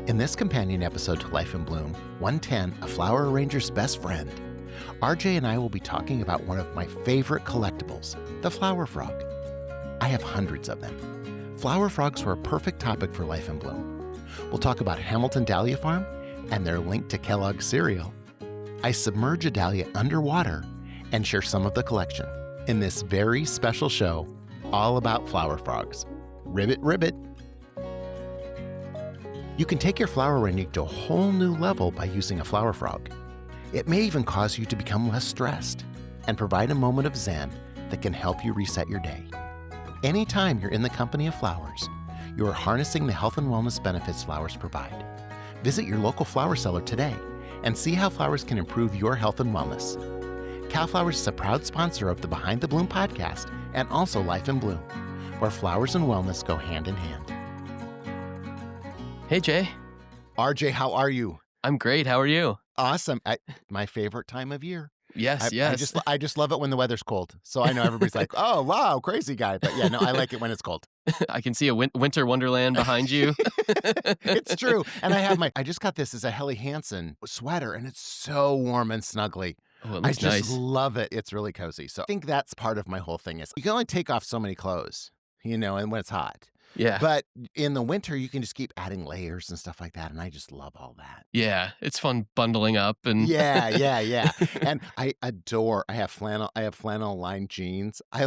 In this companion episode to Life in Bloom, 110, A Flower Arranger's Best Friend, RJ and I will be talking about one of my favorite collectibles, the flower frog. I have hundreds of them. Flower frogs were a perfect topic for Life in Bloom. We'll talk about Hamilton Dahlia Farm and their link to Kellogg cereal. I submerge a dahlia underwater and share some of the collection in this very special show all about flower frogs. Ribbit Ribbit. You can take your flower arranging to a whole new level by using a flower frog. It may even cause you to become less stressed and provide a moment of zen that can help you reset your day. Anytime you're in the company of flowers, you are harnessing the health and wellness benefits flowers provide. Visit your local flower seller today and see how flowers can improve your health and wellness. Cal Flowers is a proud sponsor of the Behind the Bloom podcast and also Life in Bloom, where flowers and wellness go hand in hand. Hey, Jay. RJ, how are you? I'm great. How are you? Awesome. My favorite time of year. Yes. I just love it when the weather's cold. So I know everybody's like, oh, wow, crazy guy. But yeah, no, I like it when it's cold. I can see a winter wonderland behind you. It's true. And I just got this as a Helly Hansen sweater, and it's so warm and snuggly. Oh, it looks nice. I just love it. It's really cozy. So I think that's part of my whole thing is you can only take off so many clothes, and when it's hot. Yeah. But in the winter, you can just keep adding layers and stuff like that. And I just love all that. Yeah. It's fun bundling up and Yeah. And I have flannel lined jeans. I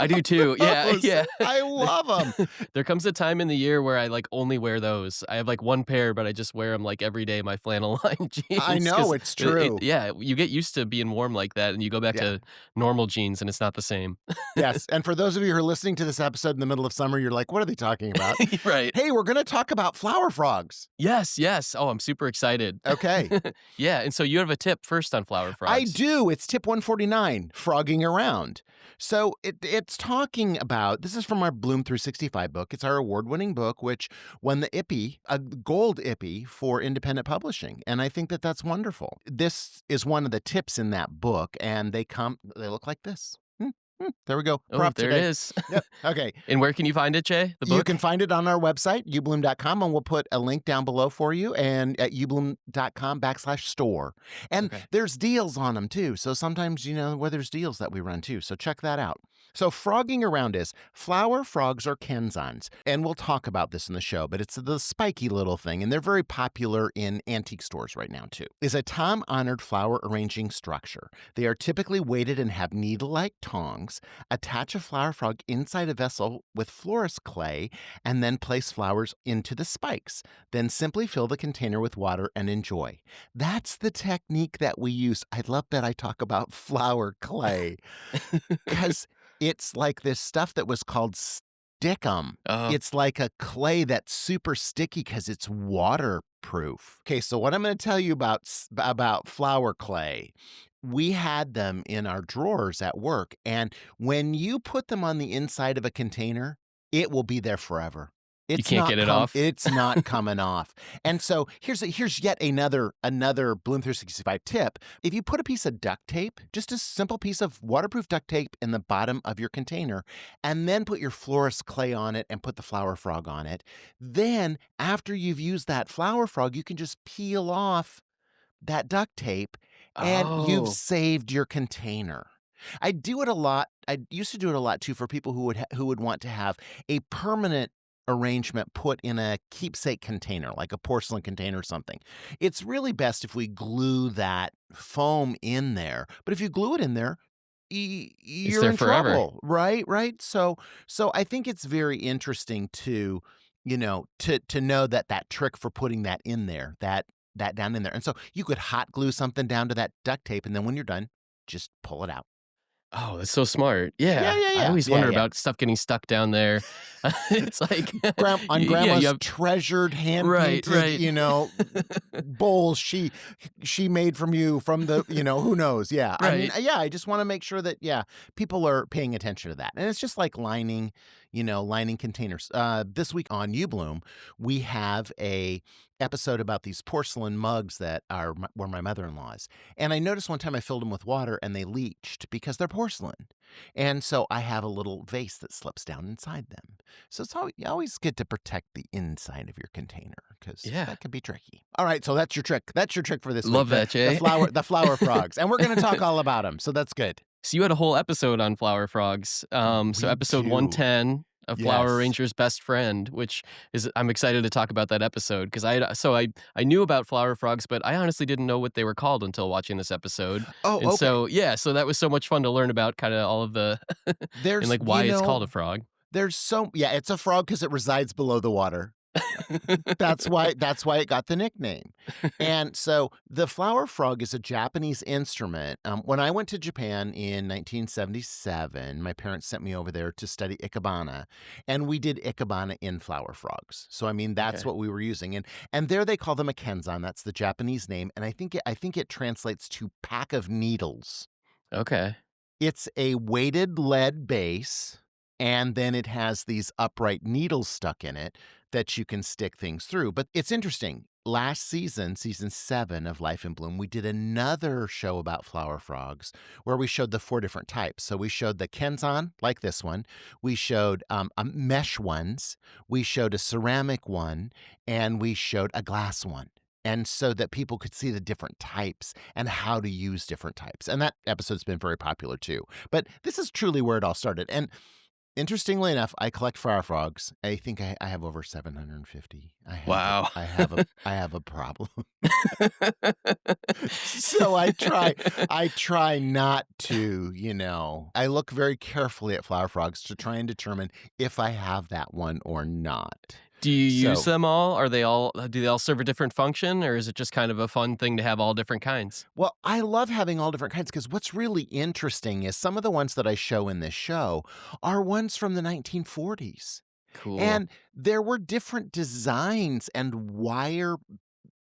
do too. Yeah. I love them. There comes a time in the year where I only wear those. I have one pair, but I just wear them every day, my flannel lined jeans. I know, it's true. You get used to being warm like that and you go back to normal jeans and it's not the same. Yes. And for those of you who are listening to this episode in the middle of summer, you're like, what are they talking about? Right. Hey, we're going to talk about flower frogs. Yes. Oh, I'm super excited. Okay. Yeah. And so you have a tip first on flower frogs. I do. It's tip 149, frogging around. So it's talking about, this is from our Bloom 365 book. It's our award-winning book, which won the IPPY, a gold IPPY for independent publishing. And I think that that's wonderful. This is one of the tips in that book, and they look like this. There we go. Oh, there it is. Yep. Okay. And where can you find it, Jay? The book? You can find it on our website, ubloom.com, and we'll put a link down below for you and at ubloom.com/store. And there's deals on them too. So sometimes, where there's deals that we run too. So check that out. So frogging around is flower frogs or kenzans. And we'll talk about this in the show, but it's the spiky little thing. And they're very popular in antique stores right now too. Is a time-honored flower arranging structure. They are typically weighted and have needle-like tongs. Attach a flower frog inside a vessel with florist clay and then place flowers into the spikes. Then simply fill the container with water and enjoy. That's the technique that we use. I love that I talk about flower clay because it's like this stuff that was called stickum. Oh. It's like a clay that's super sticky because it's waterproof. Okay, so what I'm going to tell you about flower clay, we had them in our drawers at work, and when you put them on the inside of a container, it will be there forever. You can't get it off? It's not coming off. And so here's yet another Bloom 365 tip. If you put a piece of duct tape, just a simple piece of waterproof duct tape in the bottom of your container, and then put your florist clay on it and put the flower frog on it, then after you've used that flower frog, you can just peel off that duct tape and you've saved your container. I do it a lot. I used to do it a lot too for people who would want to have a permanent arrangement put in a keepsake container, like a porcelain container or something. It's really best if we glue that foam in there. But if you glue it in there, you're in forever. trouble, right? So I think it's very interesting to know that trick for putting that in there, that down in there. And so you could hot glue something down to that duct tape, and then when you're done, just pull it out. Oh, that's so smart. Yeah. Yeah. I always wonder about stuff getting stuck down there. It's like on Grandma's treasured hand-painted, bowls she made from the, who knows? Yeah. Right. I mean, I just want to make sure that, people are paying attention to that. And it's just like lining containers. This week on uBloom, we have a episode about these porcelain mugs that were my mother-in-law's. And I noticed one time I filled them with water and they leached because they're porcelain. And so I have a little vase that slips down inside them. So you always get to protect the inside of your container because Yeah. that can be tricky. All right, so that's your trick. That's your trick for this Love week. that, Jay. The flower frogs. And we're going to talk all about them. So that's good. So you had a whole episode on flower frogs. So episode 110 of Flower Ranger's Best Friend, which is I'm excited to talk about that episode because I knew about flower frogs, but I honestly didn't know what they were called until watching this episode. Oh, and okay. so that was so much fun to learn about kind of all of the and like why it's called a frog. It's a frog because it resides below the water. That's why it got the nickname. And so the flower frog is a Japanese instrument. When I went to Japan in 1977, my parents sent me over there to study ikebana, and we did ikebana in flower frogs. So I mean that's what we were using, and there they call them a kenzan. That's the Japanese name, and I think it translates to pack of needles. Okay. It's a weighted lead base, and then it has these upright needles stuck in it that you can stick things through. But it's interesting. Last season 7 of Life in Bloom, we did another show about flower frogs where we showed the 4 different types. So we showed the kenzan, like this one. We showed mesh ones. We showed a ceramic one. And we showed a glass one. And so that people could see the different types and how to use different types. And that episode's been very popular too. But this is truly where it all started. And interestingly enough, I collect flower frogs. I think I have over 750. Wow. I have a problem. So I try not to, I look very carefully at flower frogs to try and determine if I have that one or not. Do you use them all? Do they all serve a different function, or is it just kind of a fun thing to have all different kinds? Well, I love having all different kinds because what's really interesting is some of the ones that I show in this show are ones from the 1940s. Cool. And there were different designs and wire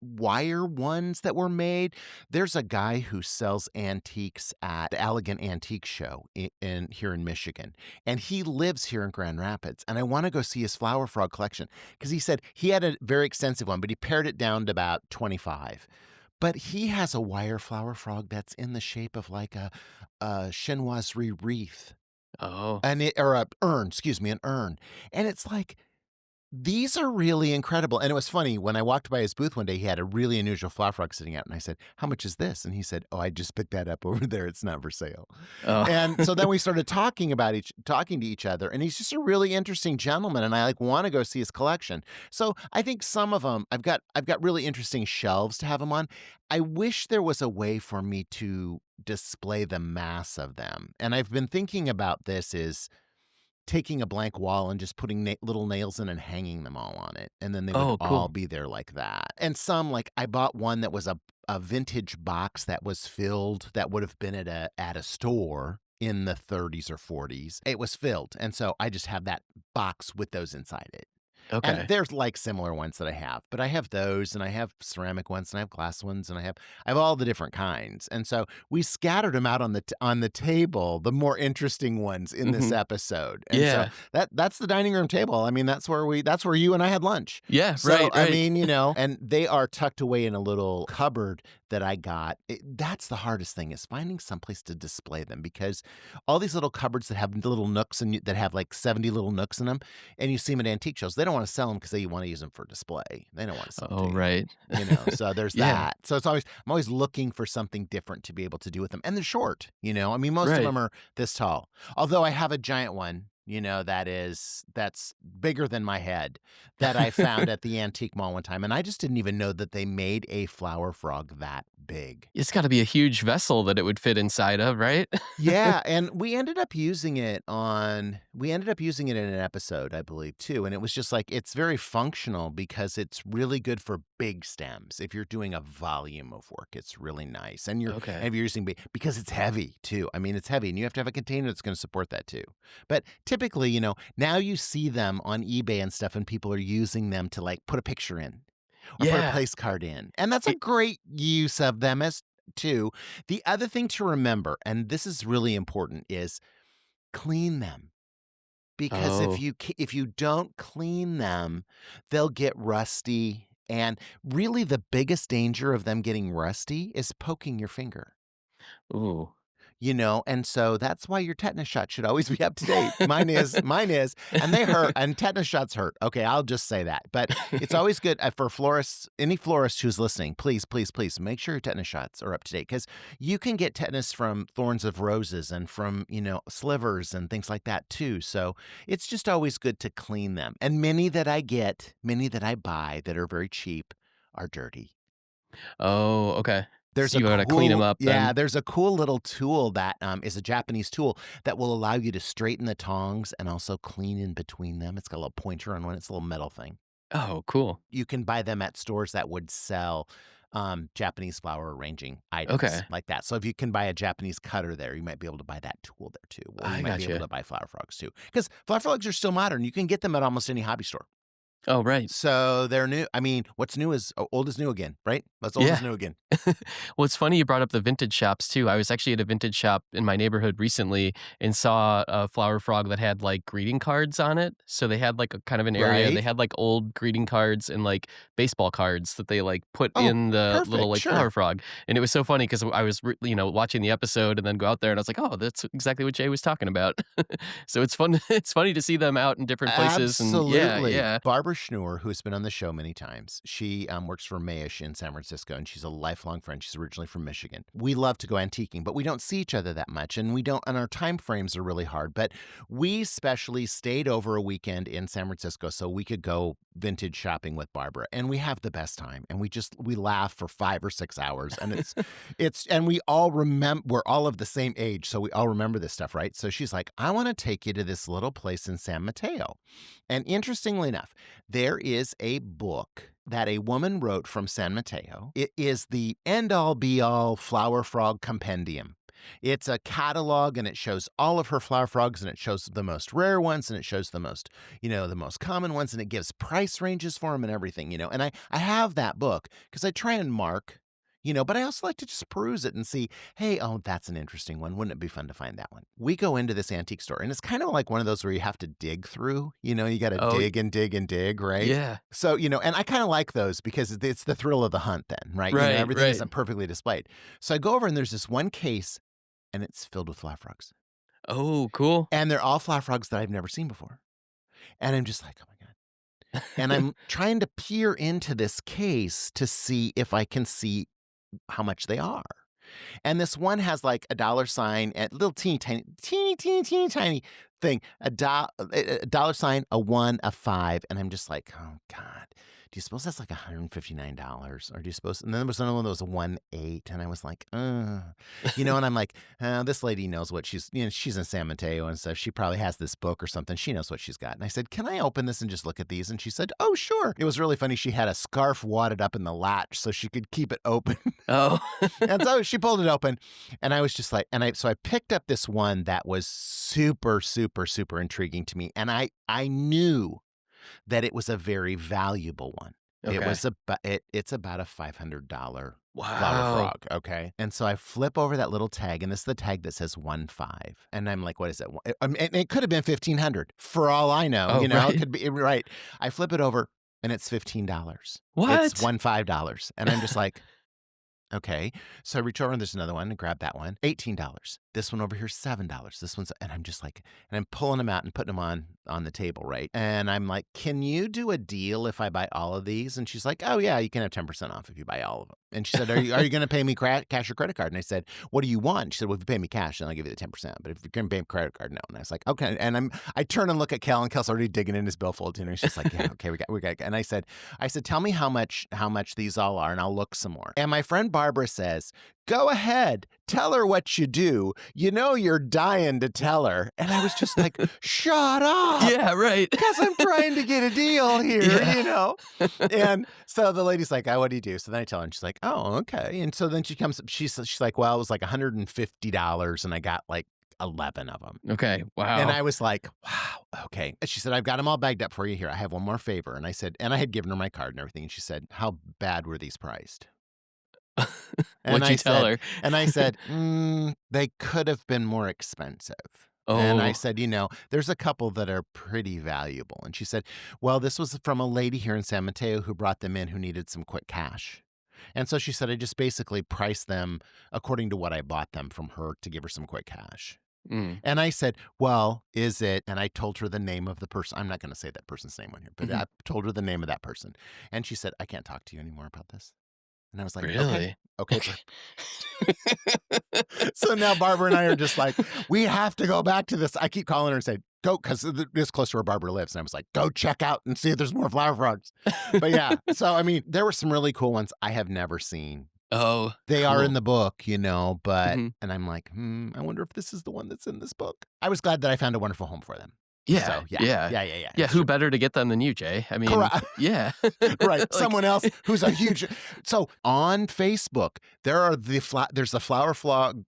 ones that were made. There's a guy who sells antiques at the Elegant Antique Show here in Michigan, and he lives here in Grand Rapids. And I want to go see his flower frog collection because he said he had a very extensive one, but he pared it down to about 25. But he has a wire flower frog that's in the shape of like a chinoiserie wreath. Oh. An urn. And it's like, these are really incredible. And it was funny, when I walked by his booth one day, he had a really unusual flower frog sitting out. And I said, "How much is this?" And he said, "Oh, I just picked that up over there. It's not for sale." Oh. And so then we started talking to each other. And he's just a really interesting gentleman. And I want to go see his collection. So I think some of them, I've got really interesting shelves to have them on. I wish there was a way for me to display the mass of them. And I've been thinking about this is taking a blank wall and just putting little nails in and hanging them all on it. And then they would all be there like that. And some, like I bought one that was a vintage box that was filled that would have been at a store in the 30s or 40s. It was filled. And so I just have that box with those inside it. Okay. And there's like similar ones that I have, but I have those, and I have ceramic ones, and I have glass ones, and I have all the different kinds. And so we scattered them out on the table, the more interesting ones in this episode. And so that's the dining room table. I mean, that's where you and I had lunch. Yeah, so, right. I mean, and they are tucked away in a little cupboard that I got. That's the hardest thing, is finding someplace to display them, because all these little cupboards that have little nooks and that have like 70 little nooks in them, and you see them at antique shows, they don't want to sell them because they want to use them for display. They don't want to sell them. Oh, right. So there's that. So I'm always looking for something different to be able to do with them. And they're short, I mean, most of them are this tall. Although I have a giant one, that's bigger than my head, that I found at the antique mall one time. And I just didn't even know that they made a flower frog that big. It's got to be a huge vessel that it would fit inside of, right? Yeah, and we ended up using it in an episode, I believe, too. And it was just like, it's very functional because it's really good for big stems. If you're doing a volume of work, it's really nice. And if you're using because it's heavy too. I mean, it's heavy, and you have to have a container that's going to support that too. But typically, now you see them on eBay and stuff, and people are using them to like put a picture in or put a place card in. And that's a great use of them as too. The other thing to remember, and this is really important, is clean them. Because if you don't clean them, they'll get rusty And really the biggest danger of them getting rusty is poking your finger. Ooh. And so that's why your tetanus shot should always be up to date. Mine is, and they hurt, and tetanus shots hurt. Okay, I'll just say that. But it's always good for florists, any florist who's listening, please, please, please make sure your tetanus shots are up to date because you can get tetanus from thorns of roses and from, slivers and things like that too. So it's just always good to clean them. And many that I buy that are very cheap are dirty. Oh, okay. There's So a you gotta clean them cool up yeah, then. there's a cool little tool that, is a Japanese tool that will allow you to straighten the tongs and also clean in between them. It's got a little pointer on one. It's a little metal thing. Oh, cool. You can buy them at stores that would sell, Japanese flower arranging items Okay. like that. So if you can buy a Japanese cutter there, you might be able to buy that tool there too, or you I might be able gotcha. to buy flower frogs too. Because flower frogs are still modern. You can get them at almost any hobby store. Oh, right. So they're new. I mean, what's new is old is new again, right? What's old is Yeah. new again. Well, it's funny you brought up the vintage shops too. I was actually at a vintage shop in my neighborhood recently and saw a flower frog that had like greeting cards on it. So they had like a kind of an area. They Right? had like old greeting cards and like baseball cards that they like put Oh, in the little perfect. like flower Sure. frog. And it was so funny because I was watching the episode and then go out there and I was like, oh, that's exactly what Jay was talking about. So it's fun. It's funny to see them out in different places. And yeah, Absolutely. yeah. Barbara Schnur, who's been on the show many times, she works for Mayish in San Francisco, and she's a lifelong friend. She's originally from Michigan. We love to go antiquing, but we don't see each other that much, and our time frames are really hard. But we specially stayed over a weekend in San Francisco so we could go vintage shopping with Barbara, and we have the best time, and we laugh for 5 or 6 hours, and and we all remember, we're all of the same age, so we all remember this stuff, right? So she's like, I want to take you to this little place in San Mateo. And interestingly enough, there is a book that a woman wrote from San Mateo. It is the end-all be-all flower frog compendium. It's a catalog and it shows all of her flower frogs and it shows the most rare ones and it shows the most, the most common ones, and it gives price ranges for them and everything, And I have that book because I try and mark, but I also like to just peruse it and see, hey, oh, that's an interesting one. Wouldn't it be fun to find that one? We go into this antique store and it's kind of like one of those where you have to dig through, you got to Oh, dig and dig and dig, right? yeah. So, and I kind of like those because it's the thrill of the hunt then, right? Right, Everything right. isn't perfectly displayed. So I go over and there's this one case and it's filled with flower frogs. Oh, cool. And they're all flower frogs that I've never seen before. And I'm just like, oh my God. And I'm trying to peer into this case to see if I can see how much they are. And this one has like a dollar sign and little teeny tiny thing, a dollar sign, a 1, a 5. And I'm just like, oh God, do you suppose that's like $159? Or do you suppose? And then there was another one that was a 1.8. And I was like, and I'm like, this lady knows what she's in San Mateo and stuff. She probably has this book or something. She knows what she's got. And I said, can I open this and just look at these? And she said, oh, sure. It was really funny. She had a scarf wadded up in the latch so she could keep it open. Oh. And so she pulled it open and I was just like, so I picked up this one that was super, super, super intriguing to me. And I knew that it was a very valuable one. Okay. It's about a $500 flower Wow. frog. Okay. And so I flip over that little tag and this is the tag that says 1.5. And I'm like, what is it? And it could have been 1,500 for all I know, Oh, right. it could be right. I flip it over and it's $15. What? It's $15. And I'm just like, okay. So I reach over and there's another one and grab that one. $18. This one over here, $7. This one's, and I'm just like, and I'm pulling them out and putting them on the table, right? And I'm like, can you do a deal if I buy all of these? And she's like, oh yeah, you can have 10% off if you buy all of them. And she said, are you going to pay me cash or credit card? And I said, what do you want? She said, well, if you pay me cash, then I'll give you the 10%. But if you're going to pay me credit card, no. And I was like, okay. And I turn and look at Kel, and Kel's already digging in his billfold. And she's like, yeah, okay, we got. And I said, tell me how much these all are, and I'll look some more. And my friend Barbara says, go ahead, tell her what you do. You're dying to tell her. And I was just like, shut up. Yeah, right. Because I'm trying to get a deal here, Yeah. And so the lady's like, oh, what do you do? So then I tell her, and she's like, oh, okay. And so then she comes, she's like, well, it was like $150, and I got like 11 of them. Okay. Wow. And I was like, wow, okay. And she said, I've got them all bagged up for you here. I have one more favor. And I said, and I had given her my card and everything. And she said, how bad were these priced? What'd you tell her? And I said, they could have been more expensive. And I Oh, said, there's a couple that are pretty valuable. And she said, well, this was from a lady here in San Mateo who brought them in who needed some quick cash. And so she said, I just basically priced them according to what I bought them from her to give her some quick cash. mm, And I said, well, is it? And I told her the name of the person. I'm not going to say that person's name on here, but mhm. I told her the name of that person. And she said, I can't talk to you anymore about this. And I was like, okay, Really? okay. So now Barbara and I are just like, we have to go back to this. I keep calling her and say, go, because this close to where Barbara lives. And I was like, go check out and see if there's more flower frogs. But yeah, so I mean, there were some really cool ones I have never seen. Oh, They are in cool. the book, but, Mhm. and I'm like, I wonder if this is the one that's in this book. I was glad that I found a wonderful home for them. Yeah, So yeah, yeah. yeah, yeah, yeah. Yeah, It's who true. better to get them than you, Jay? I mean, Correct. yeah. Right. Like Someone else who's a huge. So on Facebook, there's the Flower Frog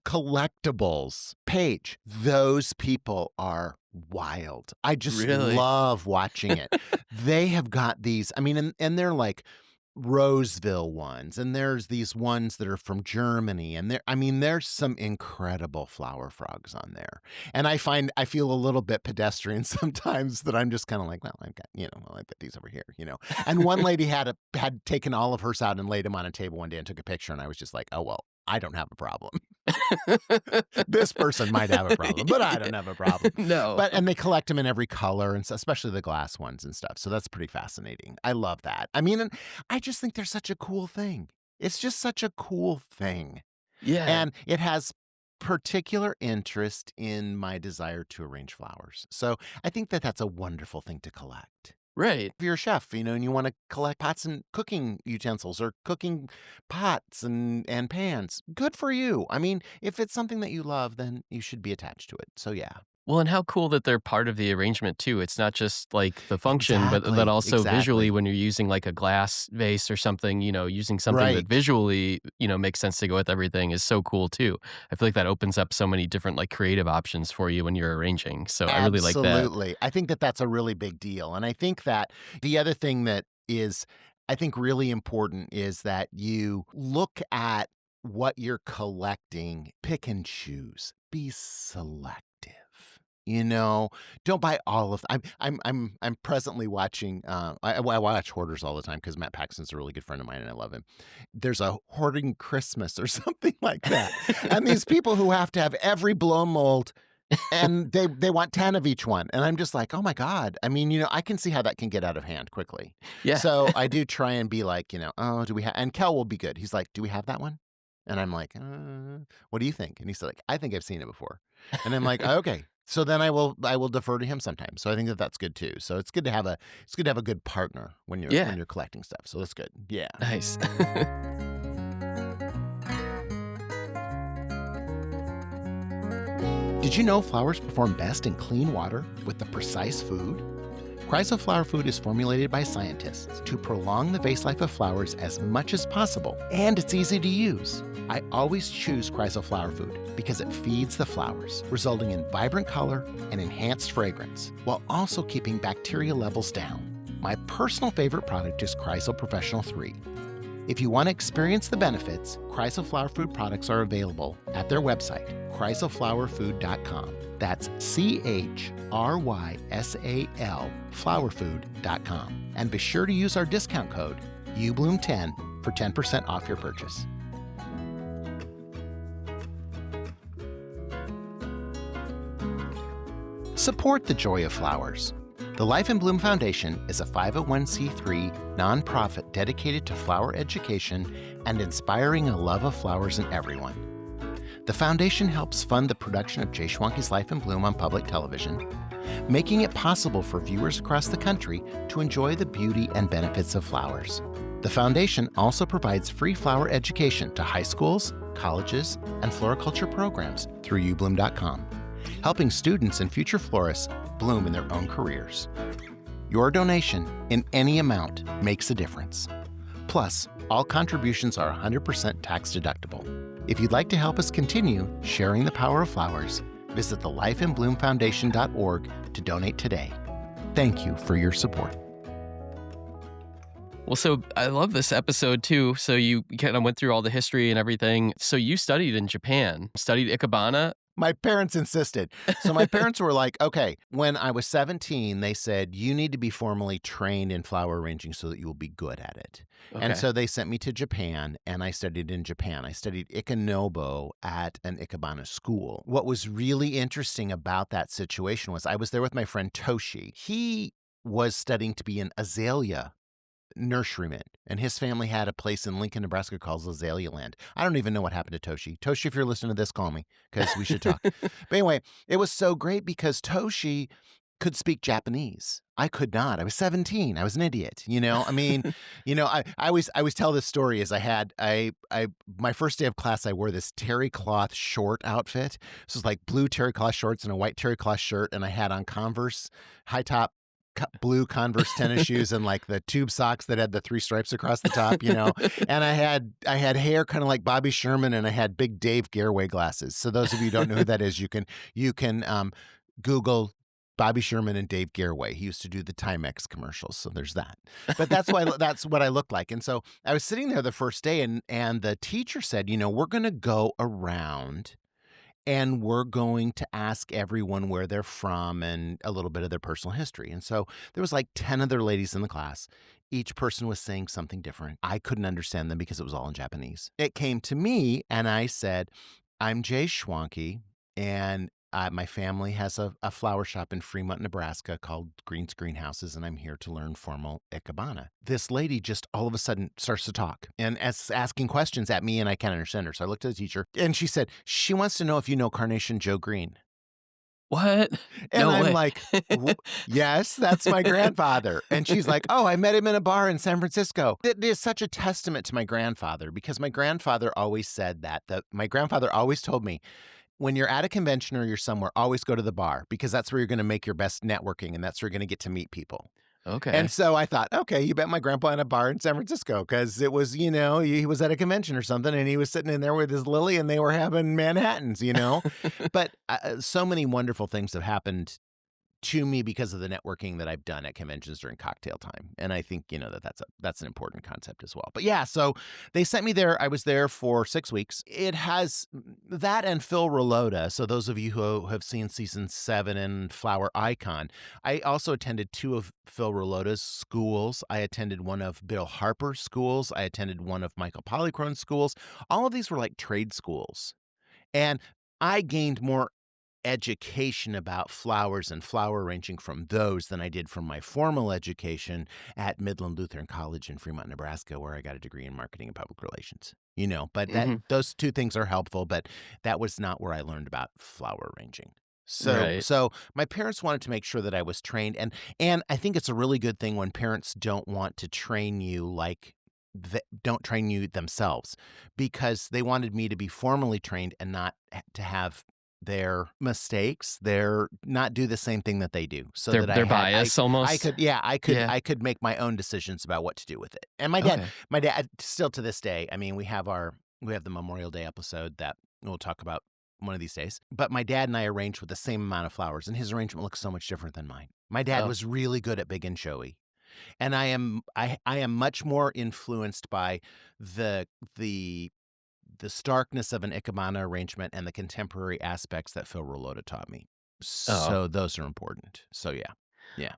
Collectibles page. Those people are wild. I just Really? love watching it. They have got these. I mean, and they're like Roseville ones, and there's these ones that are from Germany, and there's some incredible flower frogs on there. And I feel a little bit pedestrian sometimes that I'm just kind of like, well, I've got, I've got these over here, And one lady had taken all of hers out and laid them on a table one day and took a picture, and I was just like, oh well, I don't have a problem. This person might have a problem, but I don't have a problem. No. And they collect them in every color, and so, especially the glass ones and stuff. So that's pretty fascinating. I love that. I mean, and I just think they're such a cool thing. It's just such a cool thing. Yeah. And it has particular interest in my desire to arrange flowers. So I think that that's a wonderful thing to collect. Right. If you're a chef, and you want to collect pots and cooking utensils or cooking pots and pans, good for you. I mean, if it's something that you love, then you should be attached to it. So yeah. Well, and how cool that they're part of the arrangement too. It's not just like the function, but that Exactly, also visually exactly. when you're using like a glass vase or something, using something that Right. visually, makes sense to go with everything is so cool too. I feel like that opens up so many different like creative options for you when you're arranging. So I really like that. Absolutely. I think that that's a really big deal. And I think that the other thing that is, I think, really important is that you look at what you're collecting, pick and choose, be selective. Don't buy all of. I'm presently watching. I watch Hoarders all the time because Matt Paxton's a really good friend of mine and I love him. There's a Hoarding Christmas or something like that, and these people who have to have every blow mold, and they want 10 of each one, and I'm just like, oh my god. I mean, I can see how that can get out of hand quickly. Yeah. So I do try and be like, oh, do we have? And Kel will be good. He's like, do we have that one? And I'm like, what do you think? And he's like, I think I've seen it before. And I'm like, okay. So then I will defer to him sometimes. So I think that that's good too. So it's good to have a good partner when you're collecting stuff. So that's good. Yeah. Nice. Did you know flowers perform best in clean water with the precise food? Chryso flower food is formulated by scientists to prolong the vase life of flowers as much as possible, and it's easy to use. I always choose Chryso flower food because it feeds the flowers, resulting in vibrant color and enhanced fragrance, while also keeping bacteria levels down. My personal favorite product is Chryso Professional 3. If you want to experience the benefits, Chryso Flower Food products are available at their website, chrysoflowerfood.com. That's CHRYSAL flowerfood.com. And be sure to use our discount code uBloom10 for 10% off your purchase. Support the joy of flowers. The Life in Bloom Foundation is a 501c3 nonprofit dedicated to flower education and inspiring a love of flowers in everyone. The foundation helps fund the production of Jay Schwanke's Life in Bloom on public television, making it possible for viewers across the country to enjoy the beauty and benefits of flowers. The foundation also provides free flower education to high schools, colleges, and floriculture programs through uBloom.com, helping students and future florists bloom in their own careers. Your donation in any amount makes a difference. Plus, all contributions are 100% tax deductible. If you'd like to help us continue sharing the power of flowers, visit thelifeinbloomfoundation.org to donate today. Thank you for your support. Well, so I love this episode too. So you kind of went through all the history and everything. So you studied in Japan, studied Ikebana. My parents insisted. So my parents were like, okay, when I was 17, they said, you need to be formally trained in flower arranging so that you will be good at it. And Okay. so they sent me to Japan, and I studied in Japan. I studied Ikenobo at an Ikebana school. What was really interesting about that situation was I was there with my friend Toshi. He was studying to be an azalea nurseryman, and his family had a place in Lincoln, Nebraska called Azalea Land. I don't even know what happened to Toshi. Toshi, if you're listening to this, call me because we should talk. But anyway, it was so great because Toshi could speak Japanese. I could not. I was 17. I was an idiot. I mean, I always tell this story as my first day of class, I wore this terry cloth short outfit. This was like blue terry cloth shorts and a white terry cloth shirt, and I had on Converse high top blue Converse tennis shoes and like the tube socks that had the 3 stripes across the top, and I had hair kind of like Bobby Sherman, and I had big Dave Garraway glasses. So those of you who don't know who that is, you can Google Bobby Sherman and Dave Garraway. He used to do the Timex commercials. So there's that. But that's what I looked like. And so I was sitting there the first day, and the teacher said, we're going to go around and we're going to ask everyone where they're from and a little bit of their personal history. And so there was like 10 other ladies in the class. Each person was saying something different. I couldn't understand them because it was all in Japanese. It came to me, and I said, I'm Jay Schwanke, and my family has a flower shop in Fremont, Nebraska called Green's Greenhouses, and I'm here to learn formal Ikebana. This lady just all of a sudden starts to talk and asking questions at me, and I can't understand her. So I looked at the teacher, and she said, she wants to know if you know Carnation Joe Green. What? And No I'm way. like, yes, that's my grandfather. And she's like, oh, I met him in a bar in San Francisco. It is such a testament to my grandfather, because my grandfather always said that my grandfather always told me, when you're at a convention or you're somewhere, always go to the bar, because that's where you're going to make your best networking, and that's where you're going to get to meet people. Okay. And so I thought, okay, you bet my grandpa in a bar in San Francisco, because it was, he was at a convention or something, and he was sitting in there with his Lily, and they were having Manhattans, But so many wonderful things have happened to me because of the networking that I've done at conventions during cocktail time. And I think, that's an important concept as well. But yeah, so they sent me there. I was there for 6 weeks. It has that and Phil Rolota. So those of you who have seen season 7 and Flower Icon, I also attended 2 of Phil Rolota's schools. I attended one of Bill Harper's schools. I attended one of Michael Polychrone's schools. All of these were like trade schools. And I gained more education about flowers and flower arranging from those than I did from my formal education at Midland Lutheran College in Fremont, Nebraska, where I got a degree in marketing and public relations. But those 2 things are helpful, but that was not where I learned about flower arranging. So my parents wanted to make sure that I was trained, and I think it's a really good thing when parents don't want to train you don't train you themselves, because they wanted me to be formally trained and not to have their mistakes, not do the same thing that they do, so Their that I bias almost. I could make my own decisions about what to do with it. And my dad still to this day, I mean, we have the Memorial Day episode that we'll talk about one of these days. But my dad and I arranged with the same amount of flowers, and his arrangement looks so much different than mine. My dad was really good at big and showy. And I am much more influenced by the starkness of an Ikebana arrangement and the contemporary aspects that Phil Rolota taught me. So those are important. So yeah.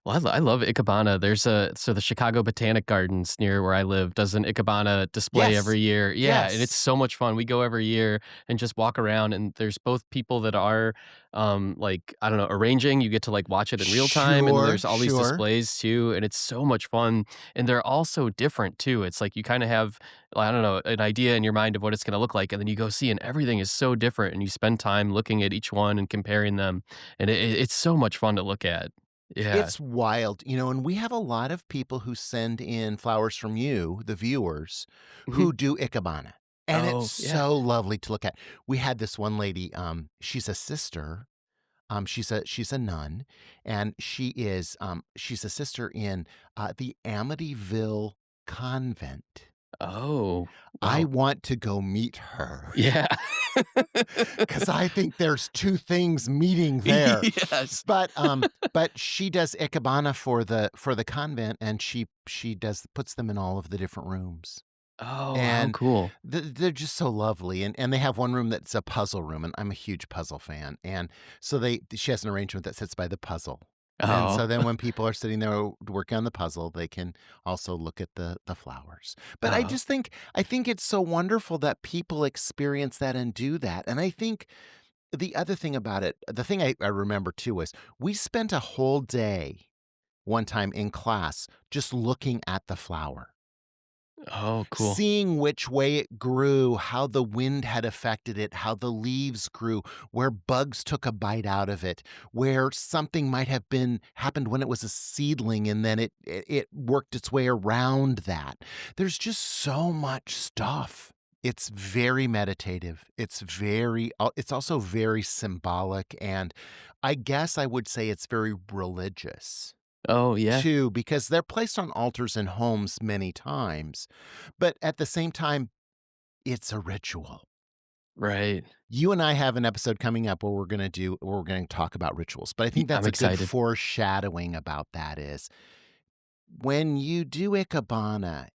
Well, I love Ikebana. There's the Chicago Botanic Gardens near where I live does an Ikebana display every year. Yeah, and it's so much fun. We go every year and just walk around, and there's both people that are like, I don't know, arranging. You get to like watch it in real time, and then there's all these displays too, and it's so much fun. And they're all so different too. It's like you kind of have, I don't know, an idea in your mind of what it's going to look like, and then you go see, and everything is so different, and you spend time looking at each one and comparing them, and it's so much fun to look at. Yeah. It's wild, and we have a lot of people who send in flowers from you, the viewers, who do Ikebana. And it's so lovely to look at. We had this one lady, she's a sister. She's a nun, and she's a sister in the Amityville convent. Oh, wow. I want to go meet her. Yeah. Because I think there's 2 things meeting there. Yes. But she does Ikebana for the convent, and she puts them in all of the different rooms. Oh, how And cool. they're just so lovely, and they have one room that's a puzzle room, and I'm a huge puzzle fan, and so she has an arrangement that sits by the puzzle, and Oh. so then when people are sitting there working on the puzzle, they can also look at the flowers. But Oh. I think it's so wonderful that people experience that and do that, and I think the other thing about it, the thing I remember too was we spent a whole day one time in class just looking at the flower, Oh, cool. seeing which way it grew, how the wind had affected it, how the leaves grew, where bugs took a bite out of it, where something might have been happened when it was a seedling and then it worked its way around that. There's just so much stuff. It's very meditative. It's also very symbolic, and I guess I would say it's very religious Oh, yeah. too, because they're placed on altars in homes many times. But at the same time, it's a ritual. Right. You and I have an episode coming up where we're going to talk about rituals. But I think I'm that's a good excited. foreshadowing about that is when you do Ikebana,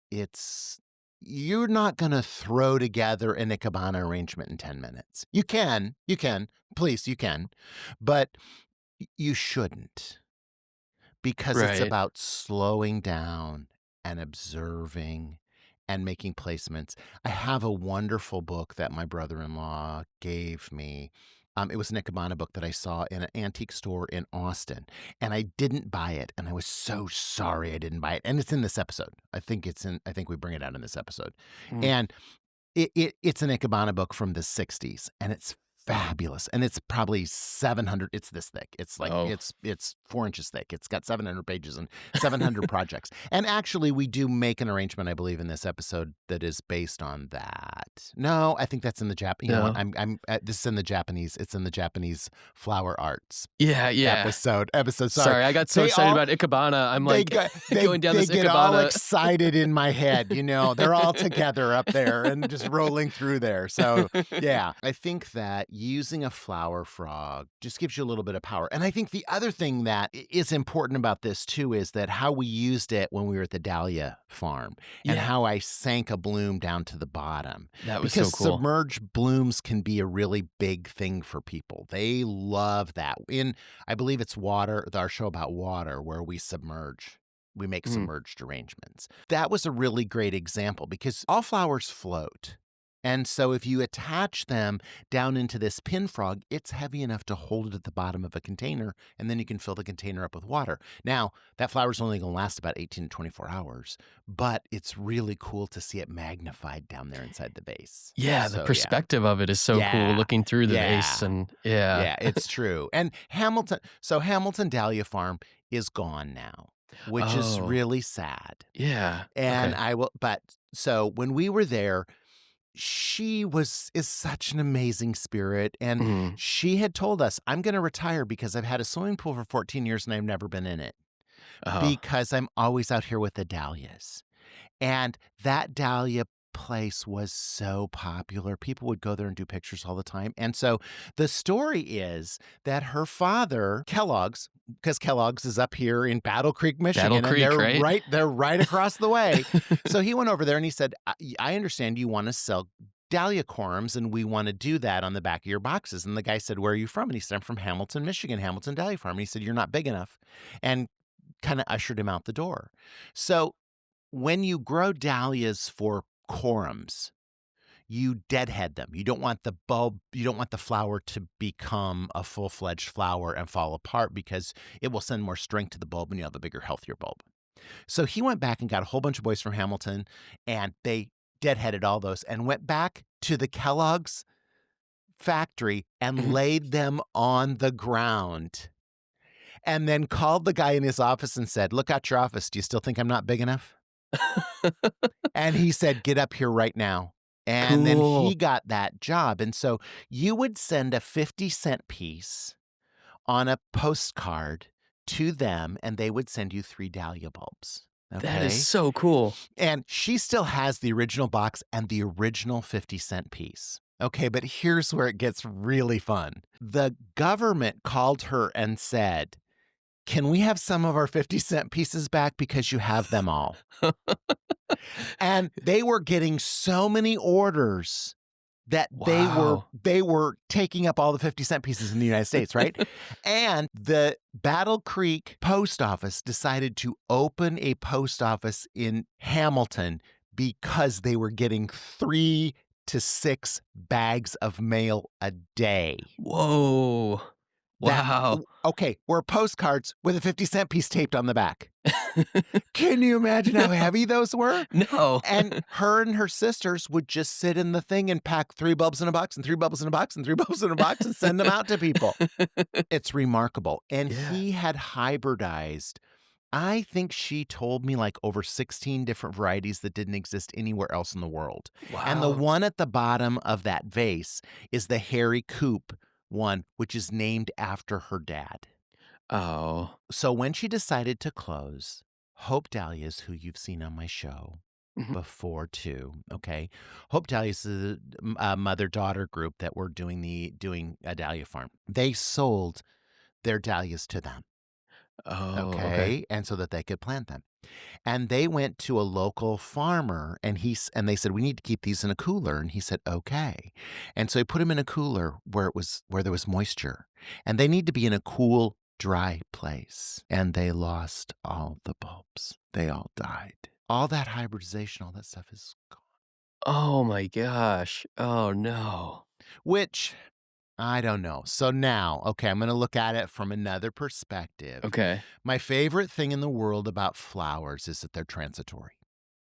you're not going to throw together an Ikebana arrangement in 10 minutes. You can, please, you can, but you shouldn't. Because it's Right. about slowing down and observing and making placements. I have a wonderful book that my brother-in-law gave me. It was an Ikebana book that I saw in an antique store in Austin, and I didn't buy it, and I was so sorry I didn't buy it. And it's in this episode. I think we bring it out in this episode. Mm. And it's an Ikebana book from the 60s, and it's fabulous, and it's probably 700. It's this thick. It's like Oh. it's 4 inches thick. It's got 700 pages and 700 projects. And actually, we do make an arrangement, I believe, in this episode that is based on that. No, I think that's in the Jap. You know what? No. This is in the Japanese. It's in the Japanese flower arts Yeah, yeah. episode. Sorry, I got so excited about Ikebana. I'm like going down this they get all Ikebana. excited in my head, you know. They're all together up there and just rolling through there. So, yeah, I think that using a flower frog just gives you a little bit of power. And I think the other thing that is important about this too is that how we used it when we were at the Dahlia Farm and how I sank a bloom down to the bottom. That was Because so cool. submerged blooms can be a really big thing for people. They love that. I believe it's our show about water, where we submerge. We make submerged arrangements. That was a really great example because all flowers float. And so if you attach them down into this pin frog, it's heavy enough to hold it at the bottom of a container, and then you can fill the container up with water. Now, that flower's only going to last about 18 to 24 hours, but it's really cool to see it magnified down there inside the vase. Yeah, the perspective of it is so cool, looking through the vase, and Yeah, it's true. And Hamilton Dahlia Farm is gone now, which is really sad. Yeah. And so when we were there, she is such an amazing spirit. And she had told us, I'm going to retire because I've had a swimming pool for 14 years and I've never been in it because I'm always out here with the dahlias. And that dahlia place was so popular. People would go there and do pictures all the time. And so the story is that her father, Kellogg's, because Kellogg's is up here in Battle Creek, Michigan, and they're right across the way. So he went over there and he said, I understand you want to sell dahlia corums, and we want to do that on the back of your boxes. And the guy said, where are you from? And he said, I'm from Hamilton, Michigan, Hamilton Dahlia Farm. And he said, you're not big enough, and kind of ushered him out the door. So when you grow dahlias for corums, you deadhead them. You don't want the flower to become a full-fledged flower and fall apart because it will send more strength to the bulb and you'll have a bigger, healthier bulb. So he went back and got a whole bunch of boys from Hamilton, and they deadheaded all those and went back to the Kellogg's factory and laid them on the ground, and then called the guy in his office and said, look out your office. Do you still think I'm not big enough? And he said, get up here right now. And then he got that job. And so you would send a 50-cent piece on a postcard to them, and they would send you 3 dahlia bulbs. Okay? That is so cool. And she still has the original box and the original 50-cent piece. Okay, but here's where it gets really fun. The government called her and said, can we have some of our 50-cent pieces back because you have them all? And they were getting so many orders that Wow. they were taking up all the 50-cent pieces in the United States, right? And the Battle Creek post office decided to open a post office in Hamilton because they were getting 3 to 6 bags of mail a day. Whoa. Wow. Okay, were postcards with a 50-cent piece taped on the back. Can you imagine how heavy those were? No. And her and her sisters would just sit in the thing and pack 3 bulbs in a box and 3 bulbs in a box and 3 bulbs in a box and send them out to people. It's remarkable. And he had hybridized, I think she told me, like over 16 different varieties that didn't exist anywhere else in the world. Wow. And the one at the bottom of that vase is the Harry Coop one, which is named after her dad. Oh. So when she decided to close, Hope Dahlia's, who you've seen on my show before too, okay? Hope Dahlia's a mother-daughter group that were doing a Dahlia Farm. They sold their dahlias to them. Oh, Okay? And so that they could plant them. And they went to a local farmer and they said, we need to keep these in a cooler. And he said, okay. And so he put them in a cooler where there was moisture. And they need to be in a cool, dry place. And they lost all the bulbs. They all died. All that hybridization, all that stuff is gone. Oh my gosh. Oh no. Which, I don't know. So now, okay, I'm going to look at it from another perspective. Okay. My favorite thing in the world about flowers is that they're transitory.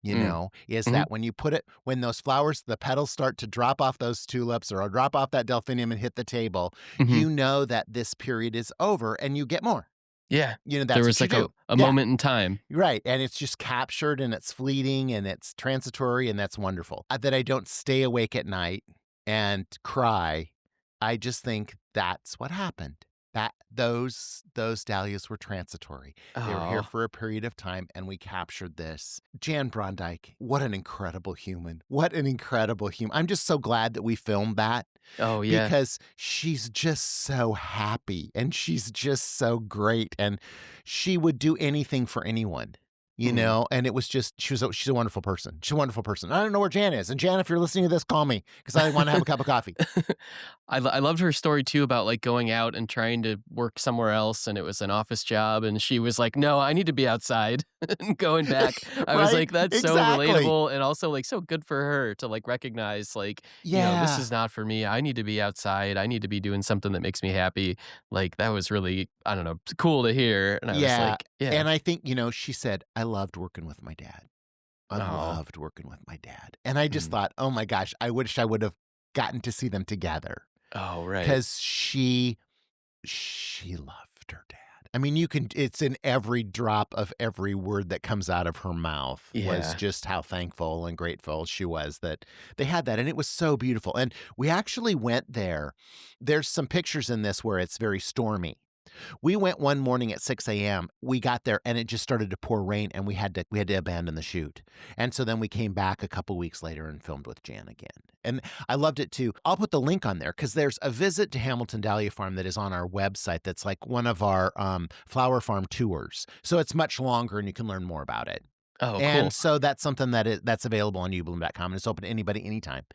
You know, is that when those flowers, the petals start to drop off those tulips or drop off that delphinium and hit the table, you know that this period is over and you get more. Yeah. You know, that's there was what you like do. a moment in time. Right. And it's just captured and it's fleeting and it's transitory and that's wonderful. That I don't stay awake at night and cry. I just think that's what happened. That those dahlias were transitory. They were here for a period of time, and we captured this. Jan Brondike, what an incredible human. What an incredible human. I'm just so glad that we filmed that. Oh, yeah. Because she's just so happy, and she's just so great, and she would do anything for anyone. You know, and it was just, she's a wonderful person. She's a wonderful person. I don't know where Jan is. And Jan, if you're listening to this, call me because I want to have a cup of coffee. I loved her story too about like going out and trying to work somewhere else and it was an office job. And she was like, no, I need to be outside and going back. I was like, that's so relatable and also like so good for her to like recognize like, you know, this is not for me. I need to be outside. I need to be doing something that makes me happy. Like that was really, I don't know, cool to hear. And I was like, yeah. And I think, you know, she said, I loved working with my dad. I loved working with my dad. And I just thought, oh my gosh, I wish I would have gotten to see them together. Oh, right. Because she loved her dad. I mean, it's in every drop of every word that comes out of her mouth was just how thankful and grateful she was that they had that. And it was so beautiful. And we actually went there. There's some pictures in this where it's very stormy. We went one morning at 6 a.m. We got there and it just started to pour rain and we had to abandon the shoot. And so then we came back a couple weeks later and filmed with Jan again. And I loved it too. I'll put the link on there because there's a visit to Hamilton Dahlia Farm that is on our website that's like one of our Flower Farm tours. So it's much longer and you can learn more about it. Oh, cool. And so that's something that's available on uBloom.com and it's open to anybody anytime.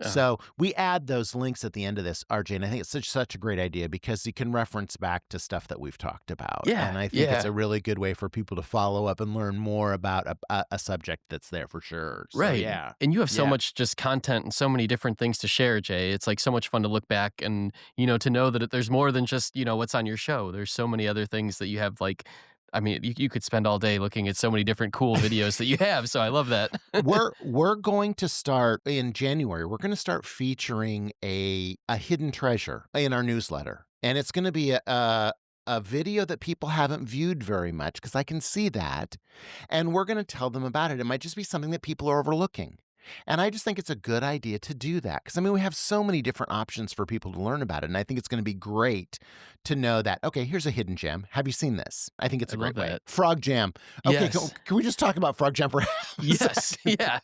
Oh. So we add those links at the end of this, RJ, and I think it's such a great idea because you can reference back to stuff that we've talked about. Yeah, and I think it's a really good way for people to follow up and learn more about a subject that's there for sure. So, right. Yeah. And you have so much just content and so many different things to share, Jay. It's like so much fun to look back and, you know, to know that there's more than just, you know, what's on your show. There's so many other things that you have like, I mean, you could spend all day looking at so many different cool videos that you have. So I love that. We're going to start in January. We're going to start featuring a hidden treasure in our newsletter. And it's going to be a video that people haven't viewed very much because I can see that. And we're going to tell them about it. It might just be something that people are overlooking. And I just think it's a good idea to do that. Because, I mean, we have so many different options for people to learn about it. And I think it's going to be great to know that, okay, here's a hidden gem. Have you seen this? I think it's a great way. Frog jam. Okay, yes. can we just talk about frog jam for Yes, yeah.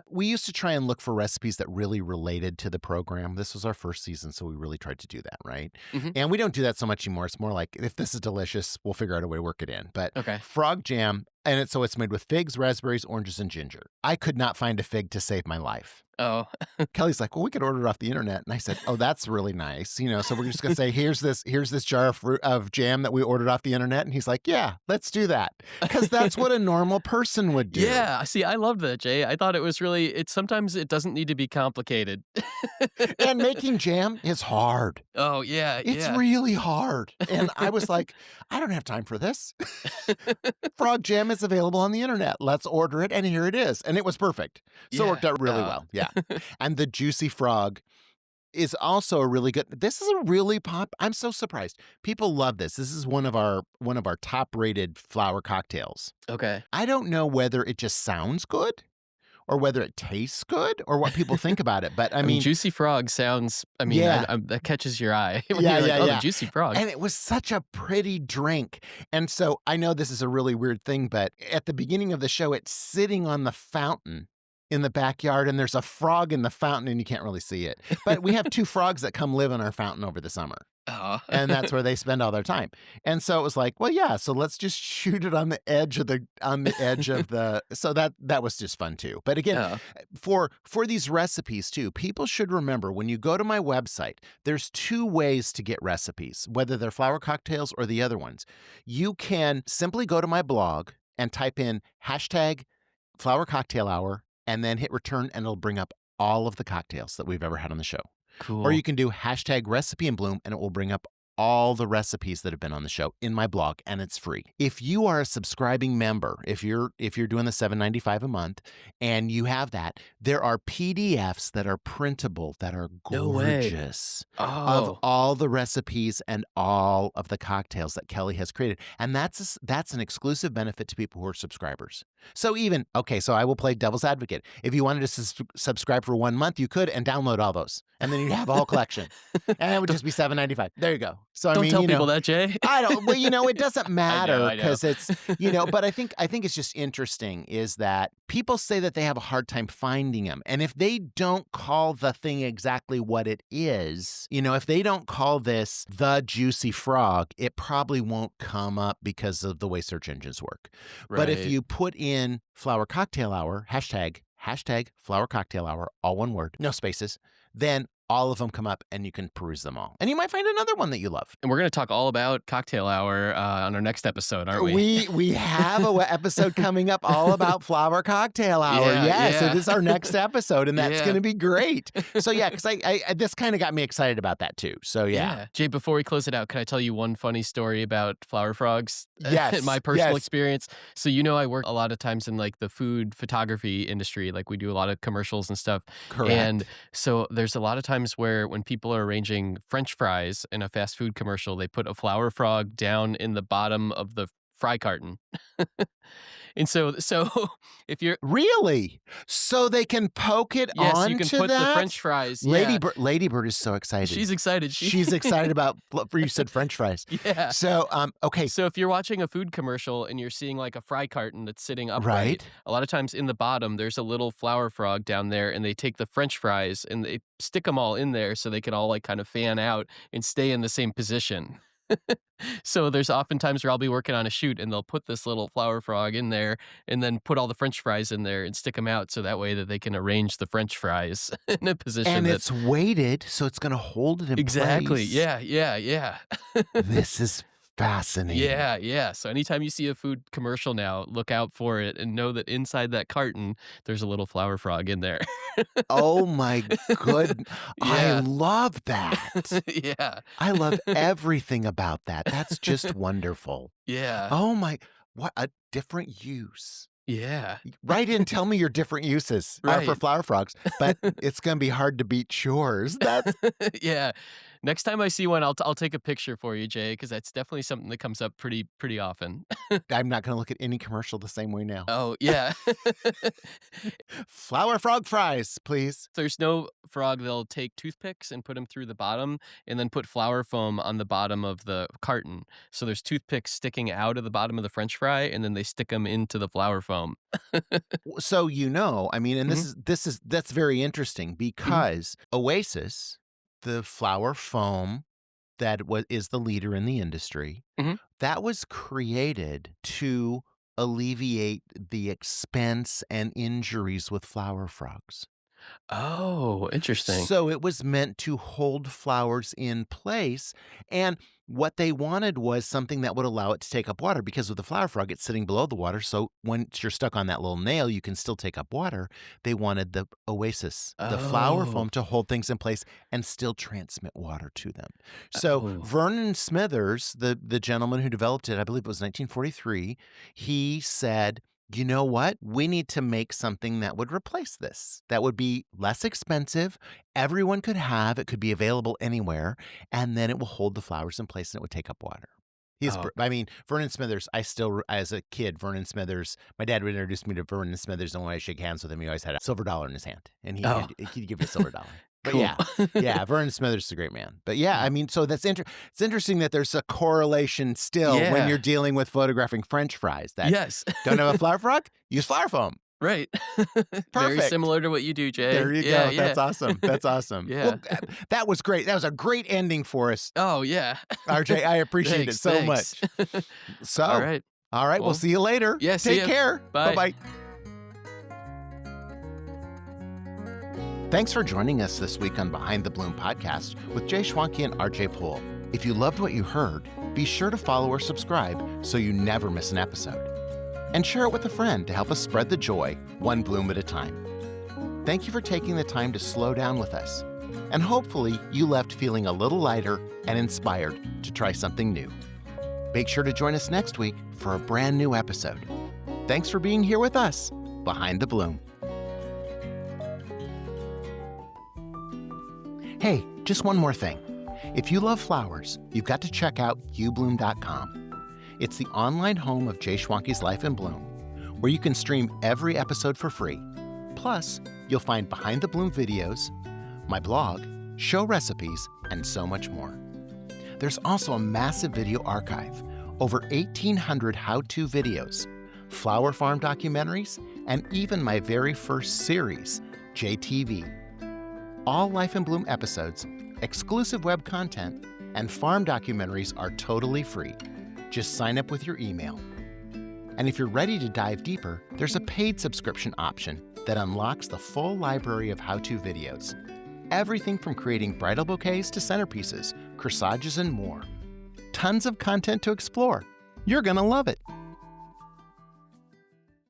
We used to try and look for recipes that really related to the program. This was our first season, so we really tried to do that, right? And we don't do that so much anymore. It's more like, if this is delicious, we'll figure out a way to work it in. But frog jam And so it's made with figs, raspberries, oranges, and ginger. I could not find a fig to save my life. Oh. Kelly's like, well, we could order it off the internet. And I said, oh, that's really nice. So we're just going to say, here's this jar of jam that we ordered off the internet. And he's like, yeah, let's do that. Because that's what a normal person would do. Yeah. See, I loved that, Jay. I thought it was really, sometimes it doesn't need to be complicated. And making jam is hard. Oh, yeah. It's really hard. And I was like, I don't have time for this. Frog jam is available on the internet. Let's order it. And here it is. And it was perfect. So it worked out really well. Yeah. And the Juicy Frog is also a really good. This is a really I'm so surprised. People love this. This is one of our top rated flower cocktails. Okay. I don't know whether it just sounds good or whether it tastes good or what people think about it. But I mean, Juicy Frog sounds, that catches your eye. The Juicy Frog. And it was such a pretty drink. And so I know this is a really weird thing, but at the beginning of the show, it's sitting on the fountain in the backyard, and there's a frog in the fountain, and you can't really see it. But we have 2 frogs that come live in our fountain over the summer. Oh. And that's where they spend all their time. And so it was like, well, yeah, so let's just shoot it on the edge of the so that was just fun too. But again, for these recipes too, people should remember when you go to my website, there's 2 ways to get recipes, whether they're flower cocktails or the other ones. You can simply go to my blog and type in #flower cocktail hour and then hit return, and it'll bring up all of the cocktails that we've ever had on the show. Cool. Or you can do #recipe and bloom, and it will bring up all the recipes that have been on the show in my blog, and it's free. If you are a subscribing member, if you're doing the $7.95 a month and you have that, there are PDFs that are printable that are gorgeous of all the recipes and all of the cocktails that Kelly has created. And that's an exclusive benefit to people who are subscribers. So so I will play devil's advocate. If you wanted to subscribe for 1 month, you could and download all those. And then you'd have a whole collection. And it would just be $7.95. There you go. So don't tell people that, Jay. I don't. Well, it doesn't matter because it's, but I think it's just interesting is that people say that they have a hard time finding them. And if they don't call the thing exactly what it is, if they don't call this the Juicy Frog, it probably won't come up because of the way search engines work. Right. But if you put in Flower Cocktail Hour, hashtag Flower Cocktail Hour, all one word, no spaces, then all of them come up and you can peruse them all. And you might find another one that you love. And we're going to talk all about Cocktail Hour on our next episode, aren't we? We have an episode coming up all about Flower Cocktail Hour. So this is our next episode, and that's going to be great. So because I this kind of got me excited about that too. So Jay, before we close it out, can I tell you one funny story about flower frogs? Yes. My personal experience. So I work a lot of times in like the food photography industry. Like we do a lot of commercials and stuff. Correct. And so there's a lot of times where when people are arranging French fries in a fast food commercial, they put a flower frog down in the bottom of the fry carton. And so if you're really, so they can poke it onto you can put the French fries. Ladybird is so excited. She's excited. She's excited about. You said French fries. Yeah. So okay. So if you're watching a food commercial and you're seeing like a fry carton that's sitting upright, a lot of times in the bottom there's a little flower frog down there, and they take the French fries and they stick them all in there so they can all like kind of fan out and stay in the same position. So there's oftentimes where I'll be working on a shoot and they'll put this little flower frog in there and then put all the French fries in there and stick them out so that way that they can arrange the French fries in a position. And it's weighted, so it's going to hold it in exactly. place. Yeah. This is fascinating. Yeah. So anytime you see a food commercial now, look out for it and know that inside that carton, there's a little flower frog in there. Oh my goodness. I love that. Yeah. I love everything about that. That's just wonderful. Yeah. Oh my, what a different use. Yeah. Write in, tell me your different uses for flower frogs, but it's going to be hard to beat yours. That's yeah. Next time I see one, I'll take a picture for you, Jay, because that's definitely something that comes up pretty often. I'm not going to look at any commercial the same way now. Oh, yeah. Flower frog fries, please. If there's no frog, they'll take toothpicks and put them through the bottom and then put flour foam on the bottom of the carton. So there's toothpicks sticking out of the bottom of the French fry, and then they stick them into the flour foam. So and that's very interesting because Oasis, the flour foam that is the leader in the industry, that was created to alleviate the expense and injuries with flower frogs. Oh, interesting. So it was meant to hold flowers in place. And what they wanted was something that would allow it to take up water, because with the flower frog, it's sitting below the water. So once you're stuck on that little nail, you can still take up water. They wanted the oasis, the flower foam, to hold things in place and still transmit water to them. So Vernon Smithers, the gentleman who developed it, I believe it was 1943, he said, you know what? We need to make something that would replace this, that would be less expensive. Everyone could have, it could be available anywhere, and then it will hold the flowers in place and it would take up water. Vernon Smithers, as a kid, Vernon Smithers, my dad would introduce me to Vernon Smithers, and when I shake hands with him, he always had a silver dollar in his hand, and he'd give you a silver dollar. But cool. yeah, Vernon Smithers is a great man. But yeah, I mean, so it's interesting that there's a correlation still when you're dealing with photographing French fries. That don't have a flower frog? Use flower foam. Right. Very similar to what you do, Jay. There you go. That's awesome. That's awesome. Yeah. Well, that was great. That was a great ending for us. Oh, yeah. RJ, I appreciate it so much. So, all right. Well, we'll see you later. Yeah, Take care. Bye. Bye-bye. Thanks for joining us this week on Behind the Bloom podcast with Jay Schwanke and RJ Poole. If you loved what you heard, be sure to follow or subscribe so you never miss an episode. And share it with a friend to help us spread the joy, one bloom at a time. Thank you for taking the time to slow down with us. And hopefully you left feeling a little lighter and inspired to try something new. Make sure to join us next week for a brand new episode. Thanks for being here with us, Behind the Bloom. Hey, just one more thing. If you love flowers, you've got to check out uBloom.com. It's the online home of Jay Schwanke's Life in Bloom, where you can stream every episode for free. Plus, you'll find Behind the Bloom videos, my blog, show recipes, and so much more. There's also a massive video archive, over 1,800 how-to videos, flower farm documentaries, and even my very first series, JTV. All Life in Bloom episodes, exclusive web content, and farm documentaries are totally free. Just sign up with your email. And if you're ready to dive deeper, there's a paid subscription option that unlocks the full library of how-to videos. Everything from creating bridal bouquets to centerpieces, corsages, and more. Tons of content to explore. You're gonna love it.